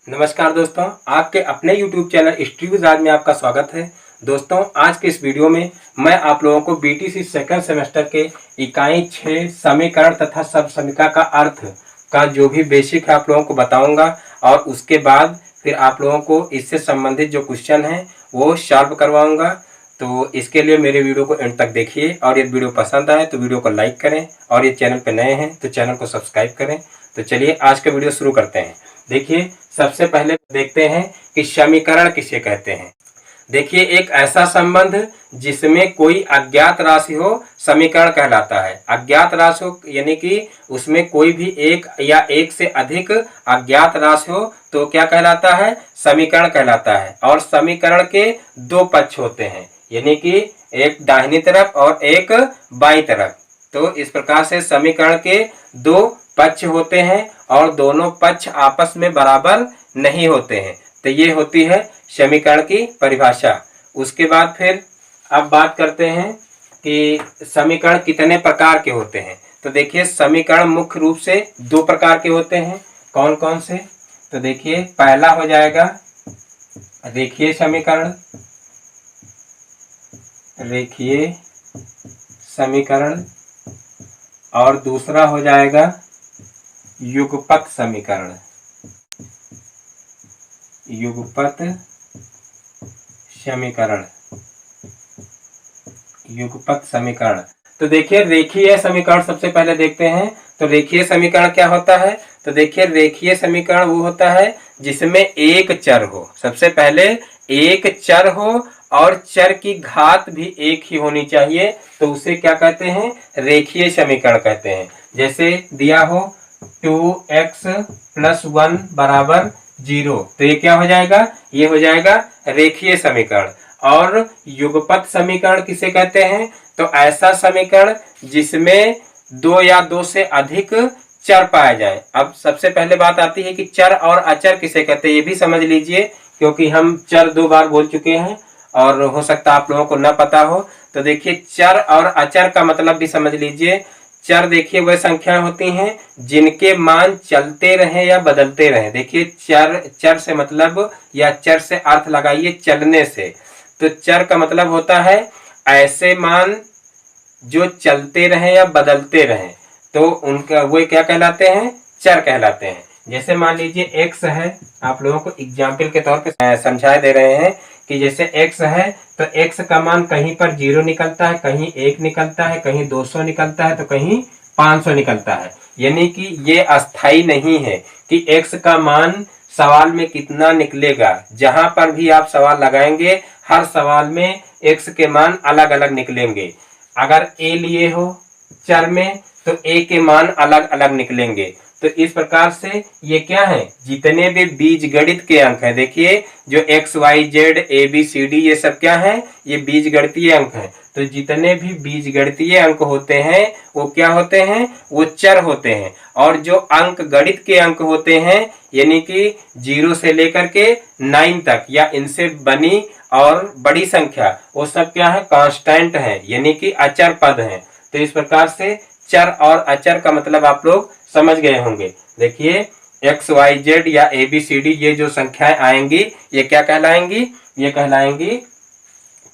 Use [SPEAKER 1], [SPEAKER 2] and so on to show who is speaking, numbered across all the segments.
[SPEAKER 1] नमस्कार दोस्तों, आपके अपने YouTube चैनल स्ट्रीविज़ में आपका स्वागत है। दोस्तों, आज के इस वीडियो में मैं आप लोगों को बीटीसी सेकंड सेमेस्टर के इकाई 6 समीकरण तथा सब समीकरण का अर्थ का जो भी बेसिक है आप लोगों को बताऊंगा और उसके बाद फिर आप लोगों को इससे संबंधित जो क्वेश्चन हैं वो सॉल्व करवाऊंगा। तो इसके लिए मेरे वीडियो को एंड तक देखिए और यदि वीडियो पसंद आए तो वीडियो को लाइक करें और ये चैनल पर नए हैं तो चैनल को सब्सक्राइब करें। तो चलिए आज का वीडियो शुरू करते हैं। देखिए, सबसे पहले देखते हैं कि समीकरण किसे कहते हैं। देखिए, एक ऐसा संबंध जिसमें कोई अज्ञात राशि हो समीकरण कहलाता है। अज्ञात राशि हो यानी कि उसमें कोई भी एक या एक से अधिक अज्ञात राशि हो तो क्या कहलाता है? समीकरण कहलाता है। और समीकरण के दो पक्ष होते हैं यानी कि एक दाहिनी तरफ और एक बाईं तरफ। तो इस प्रकार से समीकरण के दो पक्ष होते हैं और दोनों पक्ष आपस में बराबर नहीं होते हैं। तो ये होती है समीकरण की परिभाषा। उसके बाद फिर अब बात करते हैं कि समीकरण कितने प्रकार के होते हैं। तो देखिए, समीकरण मुख्य रूप से दो प्रकार के होते हैं। कौन कौन से? तो देखिए, पहला हो जाएगा रेखीय समीकरण, रेखीय समीकरण, और दूसरा हो जाएगा युगपत समीकरण, युगपत समीकरण, युगपत समीकरण। तो देखिए, रेखीय समीकरण सबसे पहले देखते हैं। तो रेखीय समीकरण क्या होता है? तो देखिए, रेखीय समीकरण वो होता है जिसमें एक चर हो। सबसे पहले एक चर हो और चर की घात भी एक ही होनी चाहिए, तो उसे क्या कहते हैं? रेखीय समीकरण कहते हैं। जैसे दिया हो 2x + 1 = 0, तो ये क्या हो जाएगा? ये हो जाएगा रेखीय समीकरण। और युगपत समीकरण किसे कहते हैं? तो ऐसा समीकरण जिसमें दो या दो से अधिक चर पाए जाए। अब सबसे पहले बात आती है कि चर और अचर किसे कहते हैं, ये भी समझ लीजिए, क्योंकि हम चर दो बार बोल चुके हैं और हो सकता है आप लोगों को न पता हो। तो देखिए, चर और अचर का मतलब भी समझ लीजिए। चर देखिए वह संख्याएं होती हैं जिनके मान चलते रहें या बदलते रहें। देखिए, चर से मतलब या चर से अर्थ लगाइए चलने से। तो चर का मतलब होता है ऐसे मान जो चलते रहें या बदलते रहें, तो उनका वो क्या कहलाते हैं? चर कहलाते हैं। जैसे मान लीजिए x है, आप लोगों को एग्जाम्पल के तौर पे समझा दे रहे हैं कि जैसे x है तो x का मान कहीं पर 0 निकलता है, कहीं 1 निकलता है, कहीं 200 निकलता है, तो कहीं 500 निकलता है। यानी कि ये अस्थाई नहीं है कि x का मान सवाल में कितना निकलेगा। जहां पर भी आप सवाल लगाएंगे हर सवाल में x के मान अलग अलग निकलेंगे। अगर a लिए हो चर में तो a के मान अलग अलग निकलेंगे। तो इस प्रकार से ये क्या है? जितने भी बीजगणित के अंक है, देखिए जो x y z a b c d ये सब क्या है? ये बीजगणितीय अंक है। तो जितने भी बीजगणितीय अंक होते हैं वो क्या होते हैं? वो चर होते हैं। और जो अंक गणित के अंक होते हैं यानी कि 0 से लेकर के 9 तक या इनसे बनी और बड़ी संख्या, वो सब क्या है? कांस्टेंट है यानी कि अचर पद हैं। तो इस प्रकार से चर और अचर का मतलब आप लोग समझ गए होंगे। देखिए, x y z या a b c d ये जो संख्याएं आएंगी ये क्या कहलाएंगी? ये कहलाएंगी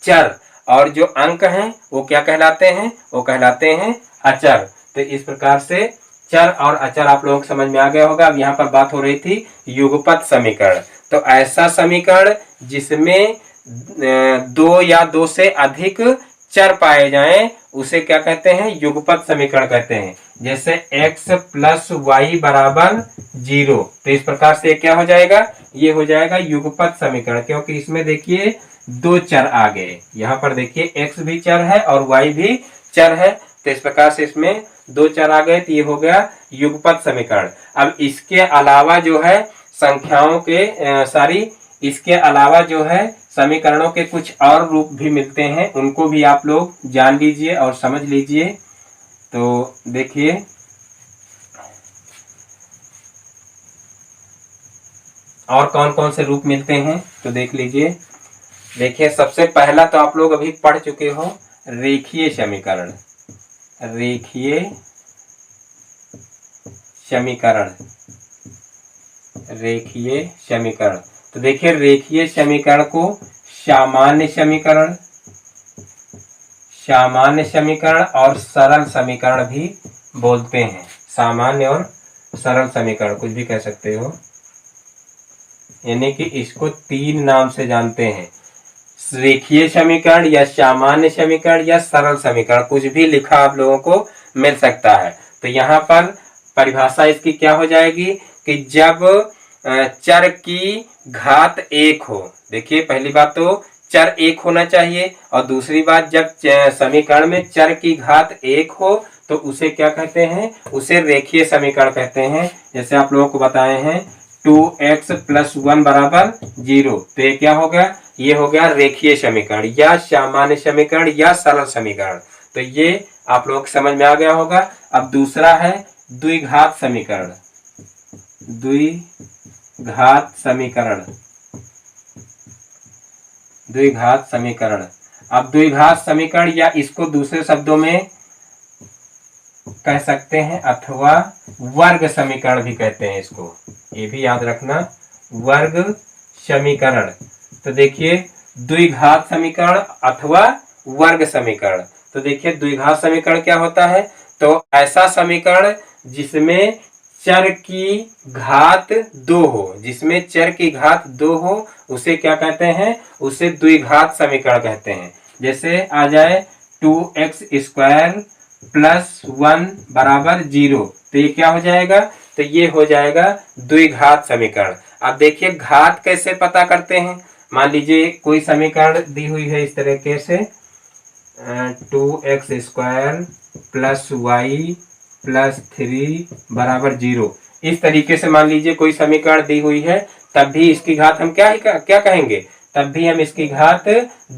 [SPEAKER 1] चर। और जो अंक हैं वो क्या कहलाते हैं? वो कहलाते हैं अचर। तो इस प्रकार से चर और अचर आप लोगों को समझ में आ गया होगा। अब यहाँ पर बात हो रही थी युगपत समीकरण। तो ऐसा समीकरण जिसमें दो या दो से अधिक चर पाए जाएं उसे क्या कहते हैं? युगपत समीकरण कहते हैं। जैसे x + y = 0, तो इस प्रकार से क्या हो जाएगा? ये हो जाएगा युगपत समीकरण, क्योंकि इसमें देखिए दो चर आ गए। यहाँ पर देखिए x भी चर है और y भी चर है, तो इस प्रकार से इसमें दो चर आ गए, तो ये हो गया युगपत समीकरण। अब इसके अलावा जो है संख्याओं के इसके अलावा जो है समीकरणों के कुछ और रूप भी मिलते हैं, उनको भी आप लोग जान लीजिए और समझ लीजिए। तो देखिए, और कौन कौन से रूप मिलते हैं तो देख लीजिए। देखिए, सबसे पहला तो आप लोग अभी पढ़ चुके हो रेखीय समीकरण, रेखीय समीकरण। रेखीय समीकरण। तो देखिए रेखीय समीकरण को सामान्य समीकरण, सामान्य समीकरण और सरल समीकरण भी बोलते हैं। सामान्य और सरल समीकरण कुछ भी कह सकते हो, यानी कि इसको 3 नाम से जानते हैं। रेखीय समीकरण या सामान्य समीकरण या सरल समीकरण, कुछ भी लिखा आप लोगों को मिल सकता है। तो यहाँ पर परिभाषा इसकी क्या हो जाएगी कि जब चर की घात 1 हो। देखिए पहली बात तो चर 1 होना चाहिए, और दूसरी बात जब समीकरण में चर की घात 1 हो तो उसे क्या कहते हैं, उसे रेखीय समीकरण कहते हैं। जैसे आप लोगों को बताए हैं 2x + 1 = 0, तो ये क्या हो गया, ये हो गया रेखीय समीकरण या सामान्य समीकरण या सरल समीकरण। तो ये आप लोगों को समझ में आ गया होगा। अब दूसरा है द्विघात समीकरण, द्विघात समीकरण, द्विघात समीकरण। अब द्विघात समीकरण या इसको दूसरे शब्दों में कह सकते हैं अथवा वर्ग समीकरण भी कहते हैं इसको, ये भी याद रखना, वर्ग समीकरण। तो देखिए द्विघात समीकरण अथवा वर्ग समीकरण। तो देखिए द्विघात समीकरण क्या होता है, तो ऐसा समीकरण जिसमें चर की घात 2 हो, जिसमें चर की घात 2 हो उसे क्या कहते हैं, उसे द्विघात समीकरण कहते हैं। जैसे आ जाए 2x² + 1 = 0, तो ये क्या हो जाएगा, तो ये हो जाएगा द्विघात समीकरण। अब देखिए घात कैसे पता करते हैं। मान लीजिए कोई समीकरण दी हुई है इस तरीके से 2x² + y + 3 = 0, इस तरीके से मान लीजिए कोई समीकरण दी हुई है, तब भी इसकी घात हम क्या कहेंगे, तब भी हम इसकी घात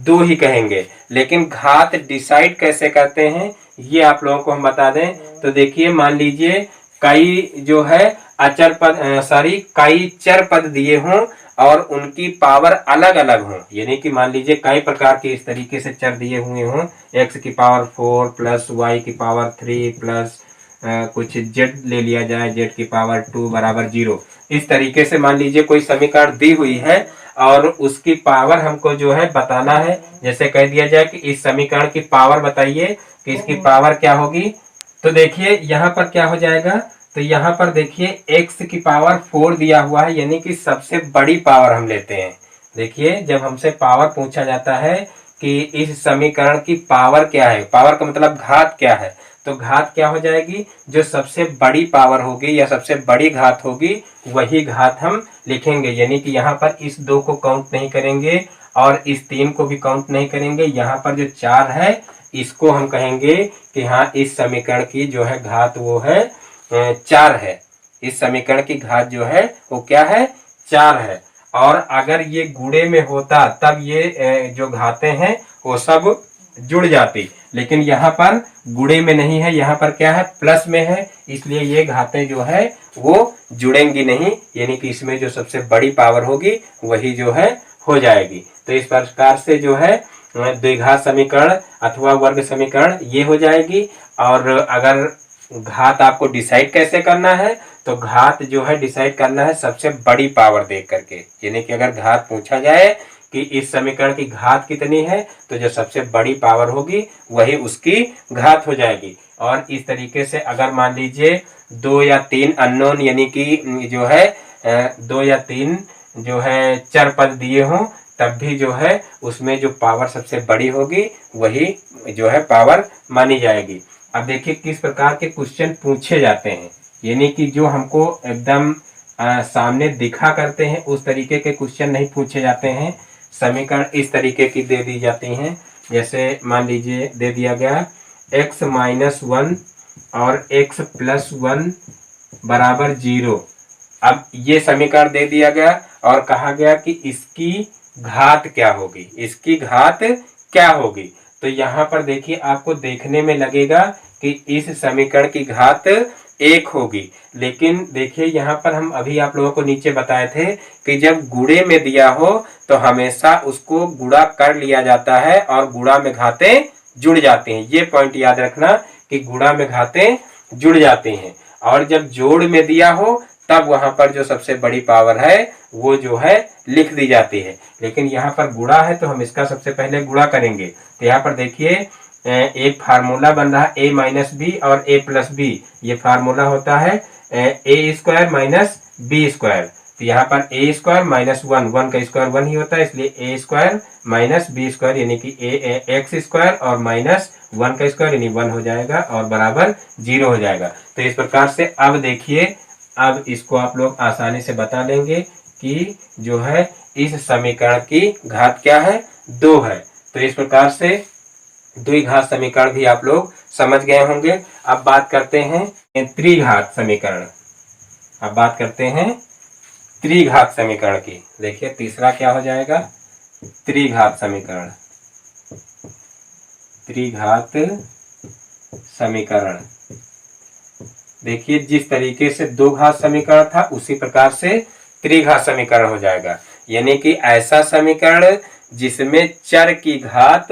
[SPEAKER 1] 2 ही कहेंगे। लेकिन घात डिसाइड कैसे करते हैं ये आप लोगों को हम बता दें। तो देखिए मान लीजिए कई जो है अचर पद कई चर पद दिए हों और उनकी पावर अलग अलग हो, यानी कि मान लीजिए कई प्रकार के इस तरीके से चर दिए हुए हों, x⁴ + y⁴ प्लस कुछ z ले लिया जाए z⁴ 2 = 0। इस तरीके से मान लीजिए कोई समीकरण दी हुई है और उसकी पावर हमको जो है बताना है। जैसे कह दिया जाए कि इस समीकरण की पावर बताइए कि इसकी पावर क्या होगी। तो देखिए यहाँ पर क्या हो जाएगा, तो यहाँ पर देखिए x⁴ दिया हुआ है, यानी कि सबसे बड़ी पावर हम लेते हैं। देखिए जब हमसे पावर पूछा जाता है कि इस समीकरण की पावर क्या है, पावर का मतलब घात क्या है, तो घात क्या हो जाएगी, जो सबसे बड़ी पावर होगी या सबसे बड़ी घात होगी वही घात हम लिखेंगे। यानी कि यहाँ पर इस 2 को काउंट नहीं करेंगे और इस 3 को भी काउंट नहीं करेंगे। यहाँ पर जो 4 है इसको हम कहेंगे कि हाँ इस समीकरण की जो है घात वो है 4 है। इस समीकरण की घात जो है वो क्या है, 4 है। और अगर ये गुणे में होता तब ये जो घातें हैं वो सब जुड़ जाती, लेकिन यहाँ पर गुणे में नहीं है, यहाँ पर क्या है प्लस में है, इसलिए ये घातें जो है वो जुड़ेंगी नहीं, यानी कि इसमें जो सबसे बड़ी पावर होगी वही जो है हो जाएगी। तो इस प्रकार से जो है द्विघात समीकरण अथवा वर्ग समीकरण ये हो जाएगी। और अगर घात आपको डिसाइड कैसे करना है, तो घात जो है डिसाइड करना है सबसे बड़ी पावर देख करके, यानी कि अगर घात पूछा जाए कि इस समीकरण की घात कितनी है, तो जो सबसे बड़ी पावर होगी वही उसकी घात हो जाएगी। और इस तरीके से अगर मान लीजिए 2 या 3 अननोन यानी कि जो है 2 या 3 जो है चर पद दिए हों, तब भी जो है उसमें जो पावर सबसे बड़ी होगी वही जो है पावर मानी जाएगी। अब देखिए किस प्रकार के क्वेश्चन पूछे जाते हैं, यानी कि जो हमको एकदम सामने दिखा करते हैं उस तरीके के क्वेश्चन नहीं पूछे जाते हैं। समीकरण इस तरीके की दे दी जाती हैं, जैसे मान लीजिए दे दिया गया x - 1 और x + 1 = 0। अब ये समीकरण दे दिया गया और कहा गया कि इसकी घात क्या होगी, इसकी घात क्या होगी। तो यहाँ पर देखिए आपको देखने में लगेगा कि इस समीकरण की घात 1 होगी, लेकिन देखिए यहाँ पर हम अभी आप लोगों को नीचे बताए थे कि जब गुणे में दिया हो तो हमेशा उसको गुणा कर लिया जाता है और गुणा में घातें जुड़ जाती हैं। ये पॉइंट याद रखना कि गुणा में घातें जुड़ जाती हैं। और जब जोड़ में दिया हो तब वहां पर जो सबसे बड़ी पावर है वो जो है लिख दी जाती है। लेकिन यहाँ पर गुणा है तो हम इसका सबसे पहले गुणा करेंगे। तो यहाँ पर देखिए एक फार्मूला बन रहा है ए माइनस बी और ए प्लस बी। ये फार्मूला होता है ए स्क्वायर माइनस बी स्क्वायर। तो यहाँ पर ए स्क्वायर माइनस वन, वन का स्क्वायर वन ही होता है, इसलिए ए स्क्वायर माइनस बी स्क्वायर यानी कि एक्स स्क्वायर और माइनस वन का स्क्वायर यानी वन हो जाएगा और बराबर 0 हो जाएगा। तो इस प्रकार से अब देखिए, अब इसको आप लोग आसानी से बता लेंगे कि जो है इस समीकरण की घात क्या है, 2 है। तो इस प्रकार से द्विघात समीकरण भी आप लोग समझ गए होंगे। अब बात करते हैं त्रिघात समीकरण। अब बात करते हैं त्रिघात समीकरण की। देखिए तीसरा क्या हो जाएगा, त्रिघात समीकरण। त्रिघात समीकरण देखिए जिस तरीके से दो घात समीकरण था उसी प्रकार से त्रिघात समीकरण हो जाएगा। यानी कि ऐसा समीकरण जिसमें चर की घात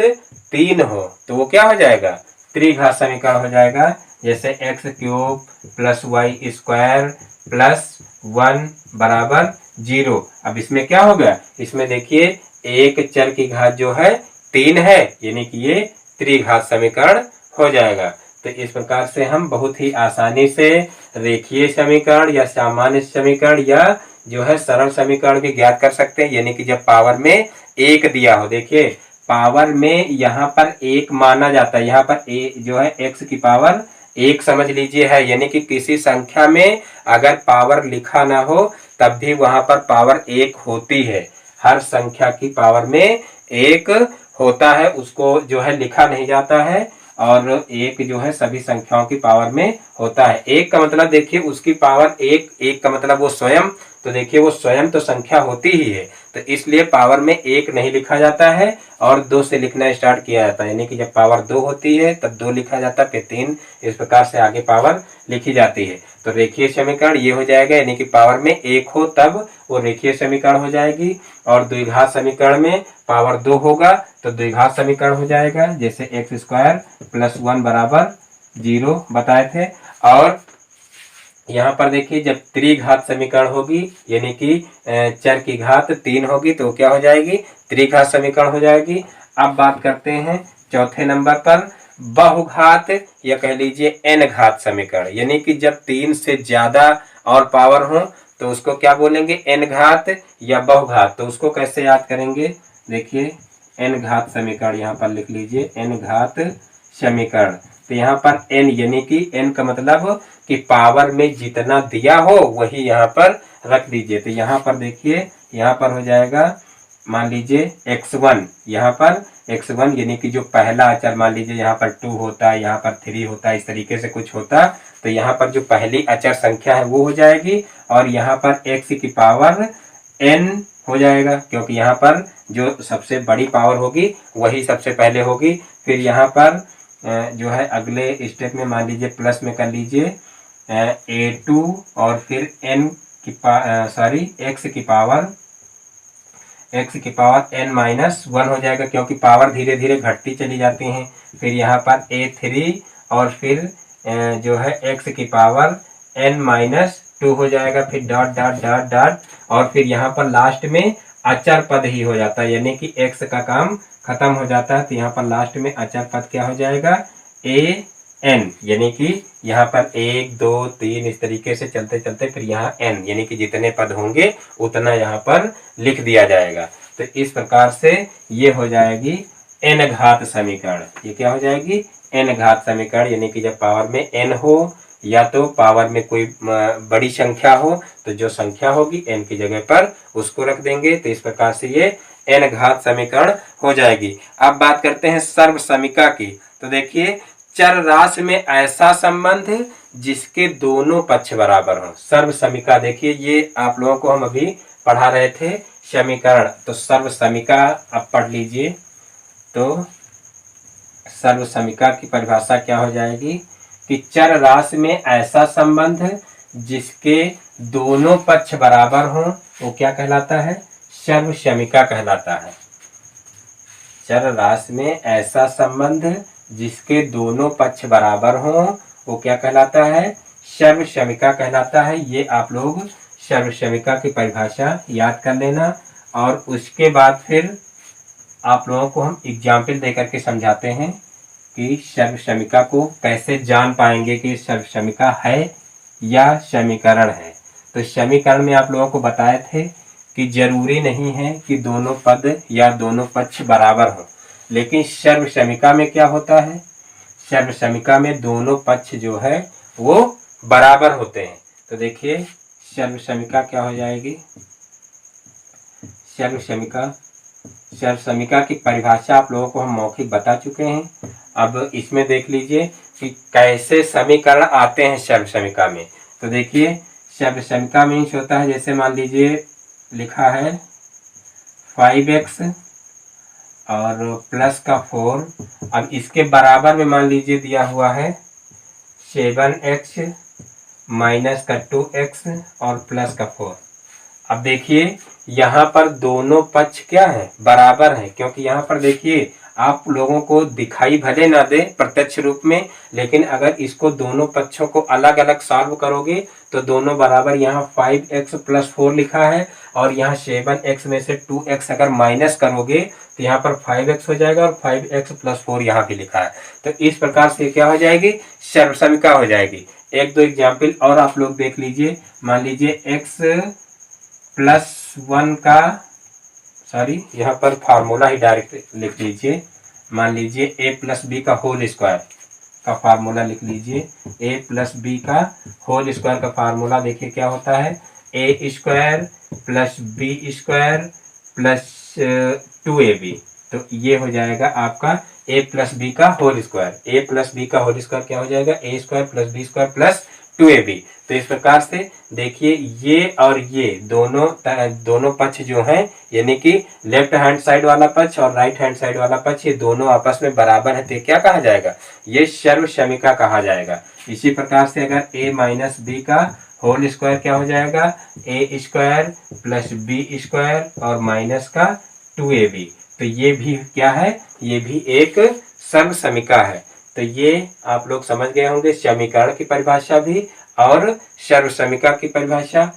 [SPEAKER 1] 3 हो तो वो क्या हो जाएगा, त्रिघात समीकरण हो जाएगा। जैसे x cube plus y square plus 1 बराबर 0। अब इसमें क्या होगा, इसमें देखिए एक चर की घात जो है 3 है, यानी कि ये त्रिघात समीकरण हो जाएगा। तो इस प्रकार से हम बहुत ही आसानी से रेखीय समीकरण या सामान्य समीकरण या जो है सरल समीकरण भी ज्ञात कर सकते हैं। यानी कि जब पावर में 1 दिया हो, देखिए पावर में यहाँ पर 1 माना जाता है, यहाँ पर ए जो है x की पावर 1 समझ लीजिए है। यानी कि किसी संख्या में अगर पावर लिखा ना हो तब भी वहां पर पावर 1 होती है। हर संख्या की पावर में 1 होता है, उसको जो है लिखा नहीं जाता है। और 1 जो है सभी संख्याओं की पावर में होता है। 1 का मतलब देखिए उसकी पावर 1, 1 का मतलब वो स्वयं, तो देखिए वो स्वयं तो संख्या होती ही है, तो इसलिए पावर में 1 नहीं लिखा जाता है और 2 से लिखना स्टार्ट किया जाता है। यानी कि जब पावर 2 होती है तब 2 लिखा जाता है, फिर 3, इस प्रकार से आगे पावर लिखी जाती है। तो रेखीय समीकरण ये हो जाएगा, यानी कि पावर में 1 हो तब वो रेखीय समीकरण हो जाएगी। और द्विघात समीकरण में पावर 2 होगा तो द्विघात समीकरण हो जाएगा। जैसे एक्स स्क्वायर प्लस 1 बराबर 0 बताए थे। और यहाँ पर देखिए जब त्रिघात समीकरण होगी यानी कि चर की घात 3 होगी तो क्या हो जाएगी, त्रिघात समीकरण हो जाएगी। अब बात करते हैं चौथे नंबर पर बहुघात या कह लीजिए n घात समीकरण। यानी कि जब 3 से ज्यादा और पावर हो तो उसको क्या बोलेंगे, n घात या बहुघात। तो उसको कैसे याद करेंगे, देखिए n घात समीकरण यहाँ पर लिख लीजिए, n घात समीकरण। तो यहाँ पर n यानी कि n का मतलब कि पावर में जितना दिया हो वही यहाँ पर रख दीजिए। तो यहाँ पर देखिए यहाँ पर हो जाएगा, मान लीजिए x1, यहाँ पर x1 यानी कि जो पहला अचर, मान लीजिए यहाँ पर 2 होता है, यहाँ पर 3 होता है, इस तरीके से कुछ होता। तो यहाँ पर जो पहली अचर संख्या है वो हो जाएगी और यहाँ पर x की पावर n हो जाएगा, क्योंकि यहाँ पर जो सबसे बड़ी पावर होगी वही सबसे पहले होगी। फिर यहाँ पर जो है अगले स्टेप में मान लीजिए प्लस में कर लीजिए a2 और फिर n की x की पावर n माइनस 1 हो जाएगा, क्योंकि पावर धीरे धीरे घटती चली जाती हैं। फिर यहाँ पर a3 और फिर जो है x की पावर n माइनस 2 हो जाएगा। फिर डॉट डॉट डॉट डॉट और फिर यहाँ पर लास्ट में अचर पद ही हो जाता है, यानी कि x का काम खत्म हो जाता है। तो यहाँ पर लास्ट में अचर पद क्या हो जाएगा, an, यानी कि यहाँ पर 1 2 3 इस तरीके से चलते चलते फिर यहाँ n, यानी कि जितने पद होंगे उतना यहाँ पर लिख दिया जाएगा। तो इस प्रकार से ये हो जाएगी n घात समीकरण। ये क्या हो जाएगी, n घात समीकरण। यानी कि जब पावर में n हो या तो पावर में कोई बड़ी संख्या हो तो जो संख्या होगी n की जगह पर उसको रख देंगे। तो इस प्रकार से ये n घात समीकरण हो जाएगी। अब बात करते हैं सर्व समीका की। तो देखिए चर राशि में ऐसा संबंध जिसके दोनों पक्ष बराबर हो। सर्व समीका देखिए ये आप लोगों को हम अभी पढ़ा रहे थे समीकरण, तो सर्व समीका अब पढ़ लीजिए। तो सर्व समीका की परिभाषा क्या हो जाएगी कि चर राशि में ऐसा संबंध जिसके दोनों पक्ष बराबर हो वो क्या कहलाता है, सर्व समीका कहलाता है। चर राशि में ऐसा संबंध जिसके दोनों पक्ष बराबर हो वो क्या कहलाता है, सर्वसमिका कहलाता है। ये आप लोग सर्वसमिका की परिभाषा याद कर लेना, और उसके बाद फिर आप लोगों को हम एग्जाम्पल देकर के समझाते हैं कि सर्वसमिका को कैसे जान पाएंगे कि सर्वसमिका है या समीकरण है। तो समीकरण में आप लोगों को बताए थे कि जरूरी नहीं है कि दोनों पद या दोनों पक्ष बराबर हों, लेकिन सर्वसमिका में क्या होता है, सर्वसमिका में दोनों पक्ष जो है वो बराबर होते हैं। तो देखिए सर्वसमिका क्या हो जाएगी, सर्वसमिका की परिभाषा आप लोगों को हम मौखिक बता चुके हैं। अब इसमें देख लीजिए कि कैसे समीकरण आते हैं सर्वसमिका में। तो देखिए सर्वसमिका मीन्स होता है, जैसे मान लीजिए लिखा है 5x और प्लस का 4, अब इसके बराबर में मान लीजिए दिया हुआ है 7x माइनस का 2x और प्लस का 4। अब देखिए यहाँ पर दोनों पक्ष क्या है, बराबर है, क्योंकि यहाँ पर देखिए आप लोगों को दिखाई भले ना दे प्रत्यक्ष रूप में, लेकिन अगर इसको दोनों पक्षों को अलग अलग सॉल्व करोगे तो दोनों बराबर, यहाँ 5x प्लस 4 लिखा है और यहाँ 7x में से 2x अगर माइनस करोगे तो यहाँ पर 5x हो जाएगा और 5x प्लस 4 यहाँ भी लिखा है। तो इस प्रकार से क्या हो जाएगी, सर्वसमिका हो जाएगी। एक दो एग्जाम्पल और आप लोग देख लीजिए। मान लीजिए x प्लस 1 का, सॉरी यहाँ पर फार्मूला ही डायरेक्ट लिख लीजिए। मान लीजिए a प्लस बी का होल स्क्वायर का फार्मूला लिख लीजिए। a प्लस बी का होल स्क्वायर का फार्मूला देखिए क्या होता है, a square plus b square plus 2ab। तो ये हो जाएगा आपका a प्लस बी का whole square. a plus b का होल स्क्वायर क्या हो जाएगा, a square plus b square plus 2ab। तो इस प्रकार से देखिए ये और ये दोनों पक्ष जो हैं, यानी कि लेफ्ट हैंड साइड वाला पक्ष और राइट हैंड साइड वाला पक्ष, ये दोनों आपस में बराबर है। तो क्या कहा जाएगा, ये सर्वसमिका कहा जाएगा। इसी प्रकार से अगर a माइनस बी का होल स्क्वायर क्या हो जाएगा, a square plus b square और माइनस का 2ab। तो ये भी क्या है, ये भी एक सर्वसमिका है। तो ये आप लोग समझ गए होंगे समीकरण की परिभाषा भी और सर्वसमिका की परिभाषा,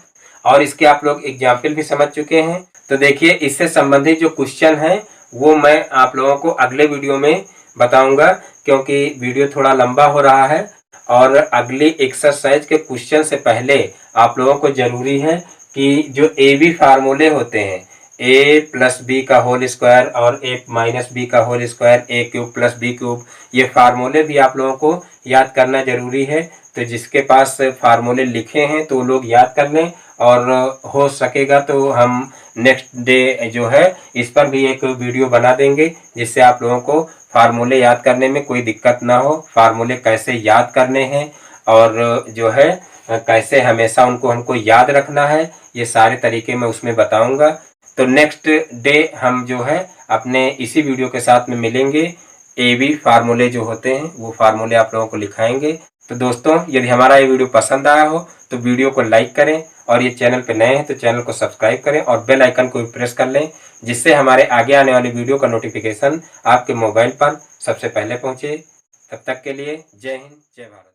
[SPEAKER 1] और इसके आप लोग एग्जाम्पल भी समझ चुके हैं। तो देखिए इससे संबंधित जो क्वेश्चन है वो मैं आप लोगों को अगले वीडियो में बताऊंगा, क्योंकि वीडियो थोड़ा लंबा हो रहा है। और अगली एक्सरसाइज के क्वेश्चन से पहले आप लोगों को जरूरी है कि जो ए बी फार्मूले होते हैं, a प्लस बी का होल स्क्वायर और a माइनस बी का whole square, a cube plus b cube, ये फार्मूले भी आप लोगों को याद करना जरूरी है। तो जिसके पास फार्मूले लिखे हैं तो वो लोग याद कर लें, और हो सकेगा तो हम नेक्स्ट डे जो है इस पर भी एक वीडियो बना देंगे, जिससे आप लोगों को फार्मूले याद करने में कोई दिक्कत ना हो। फार्मूले कैसे याद करने हैं और जो है कैसे हमेशा उनको हमको याद रखना है, ये सारे तरीके मैं उसमें बताऊंगा। तो नेक्स्ट डे हम जो है अपने इसी वीडियो के साथ में मिलेंगे। ए बी फार्मूले जो होते हैं वो फार्मूले आप लोगों को लिखाएंगे। तो दोस्तों यदि हमारा ये वीडियो पसंद आया हो तो वीडियो को लाइक करें, और ये चैनल पे नए हैं तो चैनल को सब्सक्राइब करें और बेल आइकन को भी प्रेस कर लें, जिससे हमारे आगे आने वाली वीडियो का नोटिफिकेशन आपके मोबाइल पर सबसे पहले पहुंचे। तब तक के लिए जय हिंद, जय भारत।